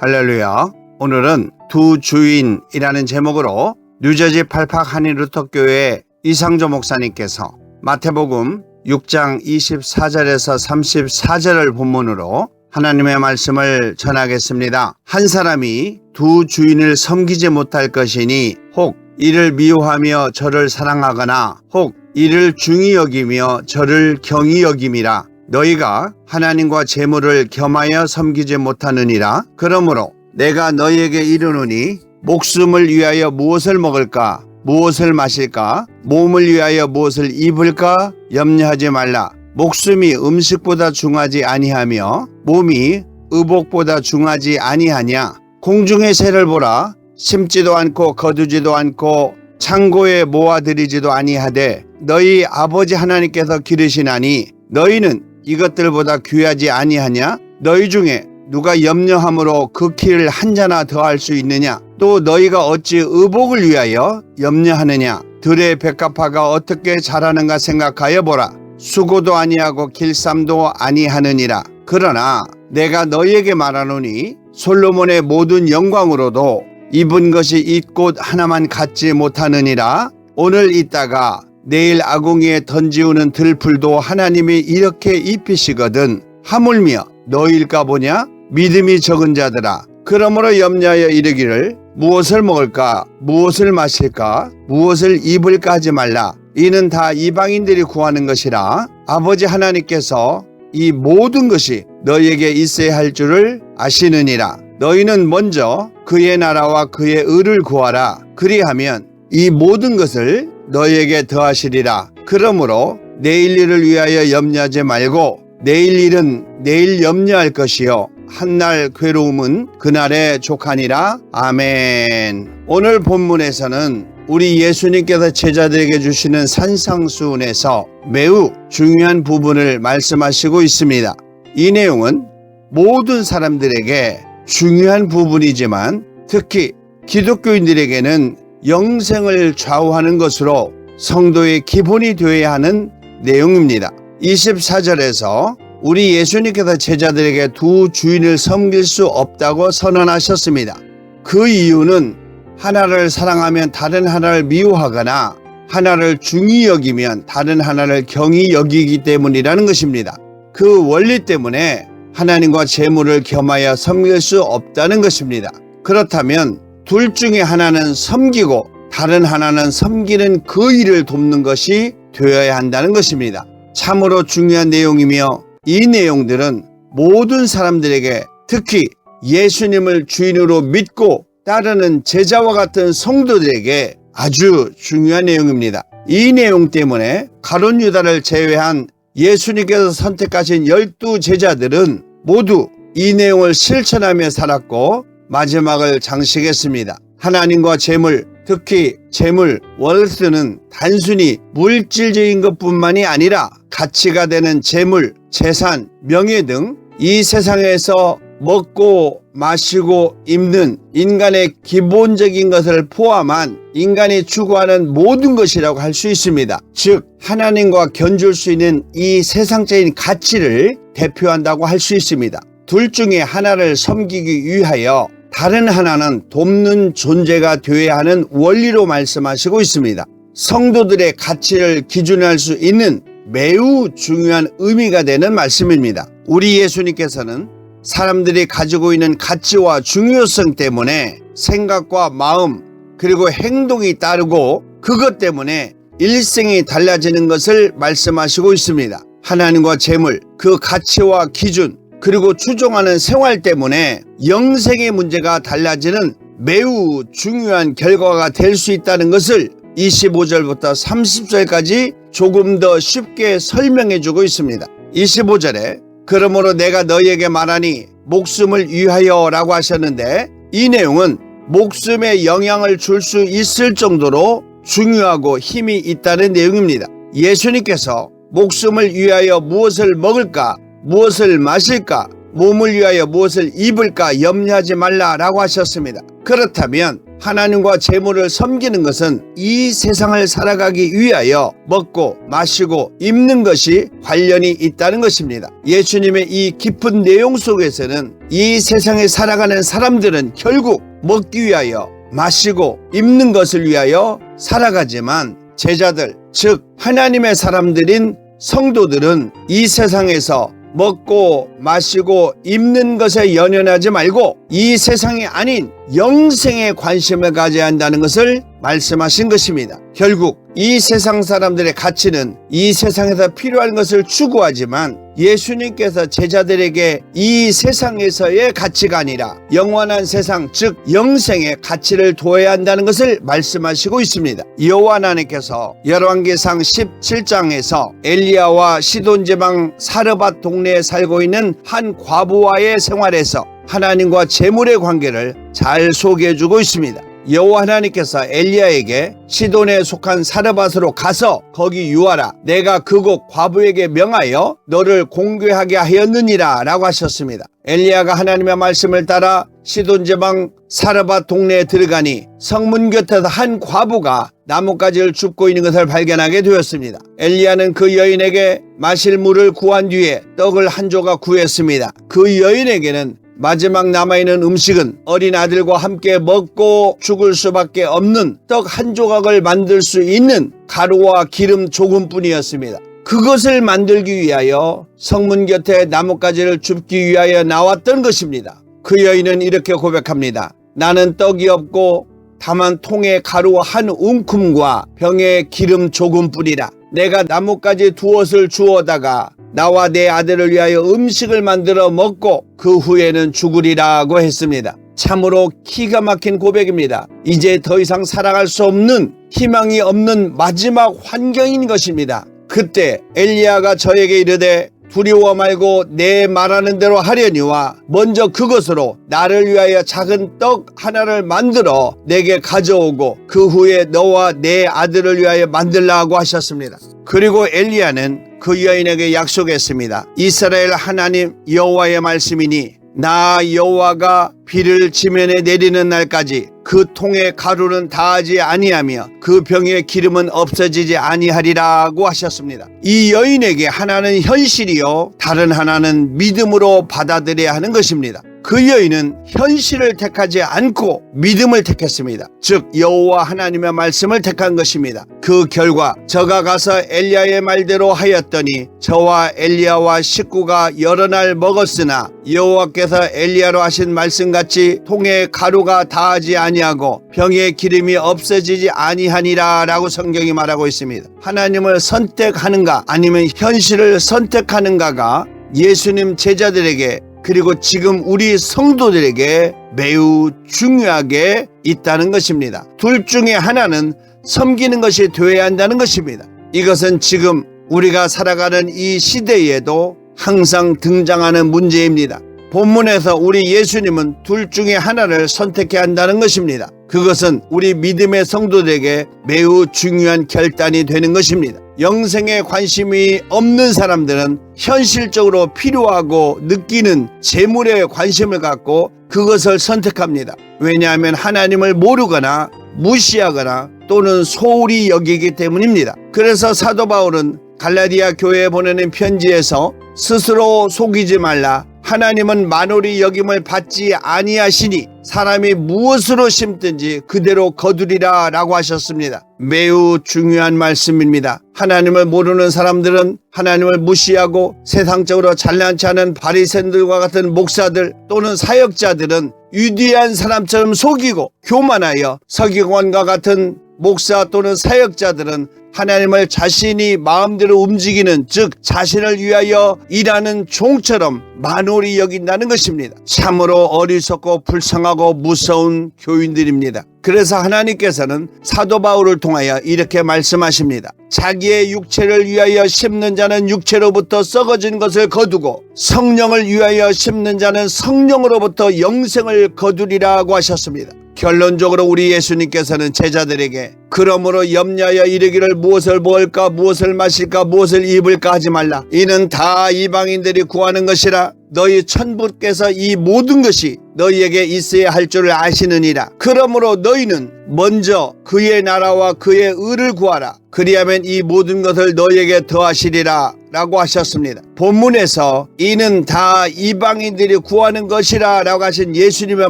할렐루야. 오늘은 두 주인이라는 제목으로 뉴저지 팔팍 한인루터교회 이상조 목사님께서 마태복음 6장 24절에서 34절을 본문으로 하나님의 말씀을 전하겠습니다. 한 사람이 두 주인을 섬기지 못할 것이니 혹 이를 미워하며 저를 사랑하거나 혹 이를 중히 여기며 저를 경히 여김이라. 너희가 하나님과 재물을 겸하여 섬기지 못하느니라. 그러므로 내가 너희에게 이르노니 목숨을 위하여 무엇을 먹을까, 무엇을 마실까, 몸을 위하여 무엇을 입을까 염려하지 말라. 목숨이 음식보다 중하지 아니하며 몸이 의복보다 중하지 아니하냐. 공중의 새를 보라. 심지도 않고 거두지도 않고 창고에 모아들이지도 아니하되 너희 아버지 하나님께서 기르시나니 너희는 이것들보다 귀하지 아니하냐? 너희 중에 누가 염려함으로 그 키를 한 자나 더할 수 있느냐? 또 너희가 어찌 의복을 위하여 염려하느냐? 들의 백합화가 어떻게 자라는가 생각하여 보라. 수고도 아니하고 길쌈도 아니하느니라. 그러나 내가 너희에게 말하노니 솔로몬의 모든 영광으로도 입은 것이 이 꽃 하나만 갖지 못하느니라. 오늘 있다가 내일 아궁이에 던지우는 들풀도 하나님이 이렇게 입히시거든. 하물며 너희일까 보냐? 믿음이 적은 자들아. 그러므로 염려하여 이르기를 무엇을 먹을까, 무엇을 마실까, 무엇을 입을까 하지 말라. 이는 다 이방인들이 구하는 것이라. 아버지 하나님께서 이 모든 것이 너희에게 있어야 할 줄을 아시느니라. 너희는 먼저 그의 나라와 그의 의를 구하라. 그리하면 이 모든 것을 너희에게 더하시리라. 그러므로 내일 일을 위하여 염려하지 말고 내일 일은 내일 염려할 것이요 한날 괴로움은 그날에 족하니라. 아멘. 오늘 본문에서는 우리 예수님께서 제자들에게 주시는 산상수훈에서 매우 중요한 부분을 말씀하시고 있습니다. 이 내용은 모든 사람들에게 중요한 부분이지만 특히 기독교인들에게는 영생을 좌우하는 것으로 성도의 기본이 되어야 하는 내용입니다. 24절에서 우리 예수님께서 제자들에게 두 주인을 섬길 수 없다고 선언하셨습니다. 그 이유는 하나를 사랑하면 다른 하나를 미워하거나 하나를 중히 여기면 다른 하나를 경히 여기기 때문이라는 것입니다. 그 원리 때문에 하나님과 재물을 겸하여 섬길 수 없다는 것입니다. 그렇다면 둘 중에 하나는 섬기고 다른 하나는 섬기는 그 일을 돕는 것이 되어야 한다는 것입니다. 참으로 중요한 내용이며 이 내용들은 모든 사람들에게 특히 예수님을 주인으로 믿고 따르는 제자와 같은 성도들에게 아주 중요한 내용입니다. 이 내용 때문에 가룟 유다를 제외한 예수님께서 선택하신 12 제자들은 모두 이 내용을 실천하며 살았고 마지막을 장식했습니다. 하나님과 재물, 특히 재물, 월스는 단순히 물질적인 것뿐만이 아니라 가치가 되는 재물, 재산, 명예 등 이 세상에서 먹고 마시고 입는 인간의 기본적인 것을 포함한 인간이 추구하는 모든 것이라고 할 수 있습니다. 즉 하나님과 견줄 수 있는 이 세상적인 가치를 대표한다고 할 수 있습니다. 둘 중에 하나를 섬기기 위하여 다른 하나는 돕는 존재가 되어야 하는 원리로 말씀하시고 있습니다. 성도들의 가치를 기준할 수 있는 매우 중요한 의미가 되는 말씀입니다. 우리 예수님께서는 사람들이 가지고 있는 가치와 중요성 때문에 생각과 마음 그리고 행동이 따르고 그것 때문에 일생이 달라지는 것을 말씀하시고 있습니다. 하나님과 재물, 그 가치와 기준 그리고 추종하는 생활 때문에 영생의 문제가 달라지는 매우 중요한 결과가 될 수 있다는 것을 25절부터 30절까지 조금 더 쉽게 설명해 주고 있습니다. 25절에 그러므로 내가 너희에게 말하니 목숨을 위하여 라고 하셨는데 이 내용은 목숨에 영향을 줄 수 있을 정도로 중요하고 힘이 있다는 내용입니다. 예수님께서 목숨을 위하여 무엇을 먹을까, 무엇을 마실까, 몸을 위하여 무엇을 입을까 염려하지 말라라고 하셨습니다. 그렇다면 하나님과 재물을 섬기는 것은 이 세상을 살아가기 위하여 먹고 마시고 입는 것이 관련이 있다는 것입니다. 예수님의 이 깊은 내용 속에서는 이 세상에 살아가는 사람들은 결국 먹기 위하여 마시고 입는 것을 위하여 살아가지만 제자들, 즉 하나님의 사람들인 성도들은 이 세상에서 먹고 마시고 입는 것에 연연하지 말고 이 세상이 아닌 영생에 관심을 가져야 한다는 것을 말씀하신 것입니다. 결국 이 세상 사람들의 가치는 이 세상에서 필요한 것을 추구하지만 예수님께서 제자들에게 이 세상에서의 가치가 아니라 영원한 세상, 즉 영생의 가치를 둬야 한다는 것을 말씀하시고 있습니다. 여호와 하나님께서 열왕기상 17장에서 엘리야와 시돈 지방 사르밧 동네에 살고 있는 한 과부와의 생활에서 하나님과 재물의 관계를 잘 소개해주고 있습니다. 여호와 하나님께서 엘리야에게 시돈에 속한 사르밧으로 가서 거기 유하라. 내가 그곳 과부에게 명하여 너를 공개하게 하였느니라 라고 하셨습니다. 엘리야가 하나님의 말씀을 따라 시돈 지방 사르밧 동네에 들어가니 성문 곁에서 한 과부가 나뭇가지를 줍고 있는 것을 발견하게 되었습니다. 엘리야는 그 여인에게 마실 물을 구한 뒤에 떡을 한 조각 구했습니다. 그 여인에게는 마지막 남아있는 음식은 어린 아들과 함께 먹고 죽을 수밖에 없는 떡 한 조각을 만들 수 있는 가루와 기름 조금뿐이었습니다. 그것을 만들기 위하여 성문 곁에 나뭇가지를 줍기 위하여 나왔던 것입니다. 그 여인은 이렇게 고백합니다. 나는 떡이 없고 다만 통에 가루 한 움큼과 병에 기름 조금뿐이라. 내가 나뭇가지 두엇을 주워다가 나와 내 아들을 위하여 음식을 만들어 먹고 그 후에는 죽으리라고 했습니다. 참으로 기가 막힌 고백입니다. 이제 더 이상 살아갈 수 없는 희망이 없는 마지막 환경인 것입니다. 그때 엘리야가 저에게 이르되 두려워 말고 내 말하는 대로 하려니와 먼저 그것으로 나를 위하여 작은 떡 하나를 만들어 내게 가져오고 그 후에 너와 내 아들을 위하여 만들라고 하셨습니다. 그리고 엘리야는 그 여인에게 약속했습니다. 이스라엘 하나님 여호와의 말씀이니 나 여호와가 비를 지면에 내리는 날까지 그 통의 가루는 다하지 아니하며 그 병의 기름은 없어지지 아니하리라고 하셨습니다. 이 여인에게 하나는 현실이요 다른 하나는 믿음으로 받아들여야 하는 것입니다. 그 여인은 현실을 택하지 않고 믿음을 택했습니다. 즉 여호와 하나님의 말씀을 택한 것입니다. 그 결과 저가 가서 엘리야의 말대로 하였더니 저와 엘리야와 식구가 여러 날 먹었으나 여호와께서 엘리야로 하신 말씀같이 통에 가루가 다하지 아니하고 병에 기름이 없어지지 아니하니라 라고 성경이 말하고 있습니다. 하나님을 선택하는가 아니면 현실을 선택하는가가 예수님 제자들에게 그리고 지금 우리 성도들에게 매우 중요하게 있다는 것입니다. 둘 중에 하나는 섬기는 것이 되어야 한다는 것입니다. 이것은 지금 우리가 살아가는 이 시대에도 항상 등장하는 문제입니다. 본문에서 우리 예수님은 둘 중에 하나를 선택해야 한다는 것입니다. 그것은 우리 믿음의 성도들에게 매우 중요한 결단이 되는 것입니다. 영생에 관심이 없는 사람들은 현실적으로 필요하고 느끼는 재물에 관심을 갖고 그것을 선택합니다. 왜냐하면 하나님을 모르거나 무시하거나 또는 소홀히 여기기 때문입니다. 그래서 사도 바울은 갈라디아 교회에 보내는 편지에서 스스로 속이지 말라. 하나님은 만홀히 여김을 받지 아니하시니 사람이 무엇으로 심든지 그대로 거두리라 라고 하셨습니다. 매우 중요한 말씀입니다. 하나님을 모르는 사람들은 하나님을 무시하고 세상적으로 잘난치 않은 바리새인들과 같은 목사들 또는 사역자들은 위대한 사람처럼 속이고 교만하여 서기관과 같은 목사 또는 사역자들은 하나님을 자신이 마음대로 움직이는 즉 자신을 위하여 일하는 종처럼 만홀히 여긴다는 것입니다. 참으로 어리석고 불쌍하고 무서운 교인들입니다. 그래서 하나님께서는 사도 바울을 통하여 이렇게 말씀하십니다. 자기의 육체를 위하여 심는 자는 육체로부터 썩어진 것을 거두고 성령을 위하여 심는 자는 성령으로부터 영생을 거두리라고 하셨습니다. 결론적으로 우리 예수님께서는 제자들에게 그러므로 염려하여 이르기를 무엇을 먹을까 무엇을 마실까 무엇을 입을까 하지 말라. 이는 다 이방인들이 구하는 것이라. 너희 천부께서 이 모든 것이 너희에게 있어야 할 줄을 아시느니라. 그러므로 너희는 먼저 그의 나라와 그의 의를 구하라. 그리하면 이 모든 것을 너희에게 더하시리라 라고 하셨습니다. 본문에서 이는 다 이방인들이 구하는 것이라 라고 하신 예수님의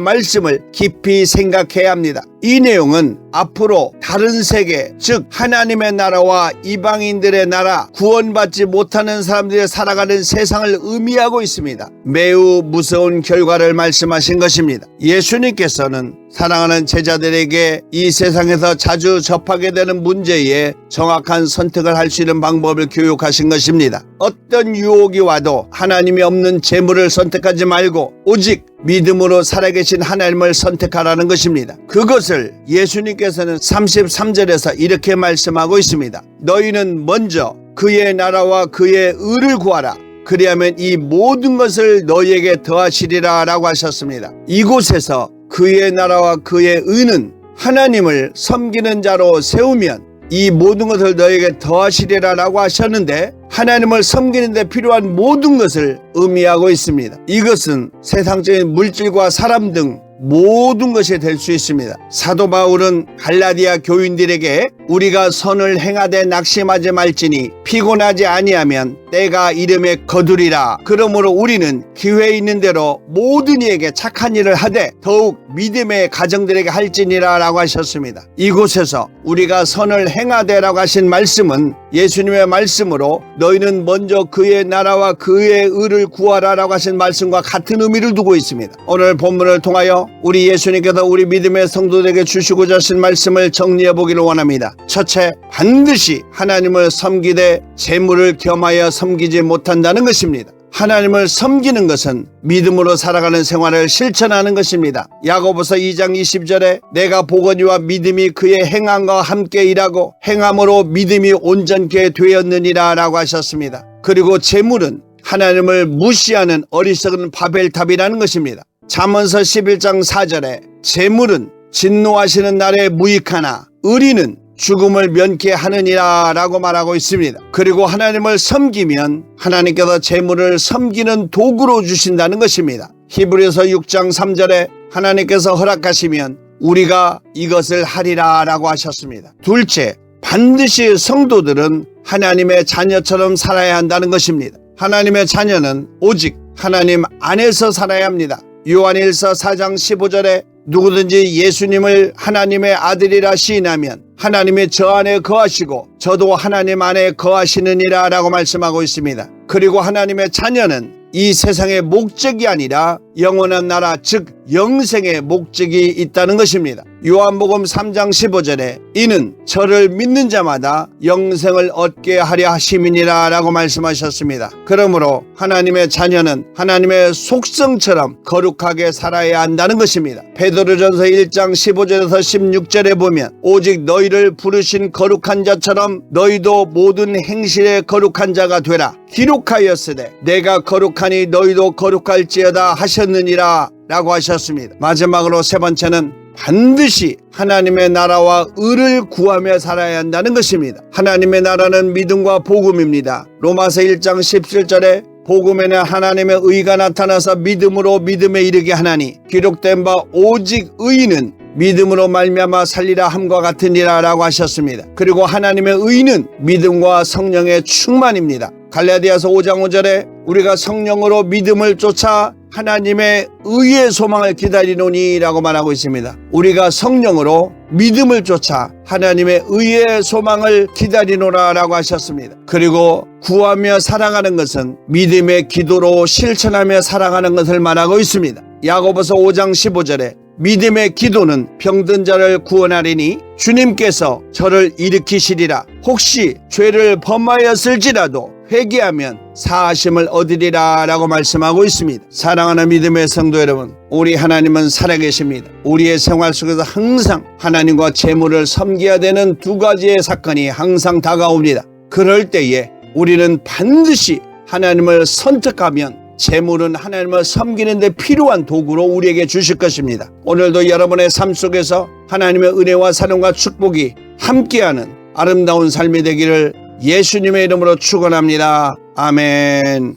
말씀을 깊이 생각해야 합니다. 이 내용은 앞으로 다른 세계, 즉 하나님의 나라와 이방인들의 나라, 구원받지 못하는 사람들이 살아가는 세상을 의미하고 있습니다. 매우 무서운 결과를 말씀하신 것입니다. 예수님께서는 사랑하는 제자들에게 이 세상에서 자주 접하게 되는 문제에 정확한 선택을 할 수 있는 방법을 교육하신 것입니다. 어떤 유혹이 와도 하나님이 없는 재물을 선택하지 말고 오직 믿음으로 살아계신 하나님을 선택하라는 것입니다. 그것을 예수님께서는 33절에서 이렇게 말씀하고 있습니다. 너희는 먼저 그의 나라와 그의 의를 구하라. 그리하면 이 모든 것을 너희에게 더하시리라 라고 하셨습니다. 이곳에서 그의 나라와 그의 의는 하나님을 섬기는 자로 세우면 이 모든 것을 너에게 더하시리라 라고 하셨는데, 하나님을 섬기는 데 필요한 모든 것을 의미하고 있습니다. 이것은 세상적인 물질과 사람 등 모든 것이 될 수 있습니다. 사도 바울은 갈라디아 교인들에게 우리가 선을 행하되 낙심하지 말지니 피곤하지 아니하면 때가 이름에 거두리라. 그러므로 우리는 기회 있는 대로 모든 이에게 착한 일을 하되 더욱 믿음의 가정들에게 할지니라 라고 하셨습니다. 이곳에서 우리가 선을 행하되 라고 하신 말씀은 예수님의 말씀으로 너희는 먼저 그의 나라와 그의 의를 구하라 라고 하신 말씀과 같은 의미를 두고 있습니다. 오늘 본문을 통하여 우리 예수님께서 우리 믿음의 성도들에게 주시고자 하신 말씀을 정리해 보기를 원합니다. 첫째, 반드시 하나님을 섬기되 재물을 겸하여 섬기지 못한다는 것입니다. 하나님을 섬기는 것은 믿음으로 살아가는 생활을 실천하는 것입니다. 야고보서 2장 20절에 내가 보거니와 믿음이 그의 행함과 함께 일하고 행함으로 믿음이 온전케 되었느니라 라고 하셨습니다. 그리고 재물은 하나님을 무시하는 어리석은 바벨탑이라는 것입니다. 잠언서 11장 4절에 재물은 진노하시는 날에 무익하나 의리는 죽음을 면케 하느니라 라고 말하고 있습니다. 그리고 하나님을 섬기면 하나님께서 재물을 섬기는 도구로 주신다는 것입니다. 히브리서 6장 3절에 하나님께서 허락하시면 우리가 이것을 하리라 라고 하셨습니다. 둘째, 반드시 성도들은 하나님의 자녀처럼 살아야 한다는 것입니다. 하나님의 자녀는 오직 하나님 안에서 살아야 합니다. 요한일서 4장 15절에 누구든지 예수님을 하나님의 아들이라 시인하면 하나님이 저 안에 거하시고 저도 하나님 안에 거하시느니라 라고 말씀하고 있습니다. 그리고 하나님의 자녀는 이 세상의 목적이 아니라 영원한 나라, 즉 영생의 목적이 있다는 것입니다. 요한복음 3장 15절에 이는 저를 믿는 자마다 영생을 얻게 하려 하심이니라 라고 말씀하셨습니다. 그러므로 하나님의 자녀는 하나님의 속성처럼 거룩하게 살아야 한다는 것입니다. 베드로전서 1장 15절에서 16절에 보면 오직 너희를 부르신 거룩한 자처럼 너희도 모든 행실에 거룩한 자가 되라. 기록하였으되 내가 거룩하니 너희도 거룩할지어다 하셨느니라 라고 하셨습니다. 마지막으로 세 번째는 반드시 하나님의 나라와 의를 구하며 살아야 한다는 것입니다. 하나님의 나라는 믿음과 복음입니다. 로마서 1장 17절에 복음에는 하나님의 의가 나타나서 믿음으로 믿음에 이르게 하나니 기록된 바 오직 의인은 믿음으로 말미암아 살리라 함과 같으니라 라고 하셨습니다. 그리고 하나님의 의는 믿음과 성령의 충만입니다. 갈라디아서 5장 5절에 우리가 성령으로 믿음을 쫓아 하나님의 의의 소망을 기다리노니 라고 말하고 있습니다. 우리가 성령으로 믿음을 쫓아 하나님의 의의 소망을 기다리노라 라고 하셨습니다. 그리고 구하며 살아가는 것은 믿음의 기도로 실천하며 살아가는 것을 말하고 있습니다. 야고보서 5장 15절에 믿음의 기도는 병든 자를 구원하리니 주님께서 저를 일으키시리라. 혹시 죄를 범하였을지라도 회개하면 사하심을 얻으리라 라고 말씀하고 있습니다. 사랑하는 믿음의 성도 여러분, 우리 하나님은 살아계십니다. 우리의 생활 속에서 항상 하나님과 재물을 섬겨야 되는 두 가지의 사건이 항상 다가옵니다. 그럴 때에 우리는 반드시 하나님을 선택하면 재물은 하나님을 섬기는 데 필요한 도구로 우리에게 주실 것입니다. 오늘도 여러분의 삶 속에서 하나님의 은혜와 사랑과 축복이 함께하는 아름다운 삶이 되기를 예수님의 이름으로 축원합니다. 아멘.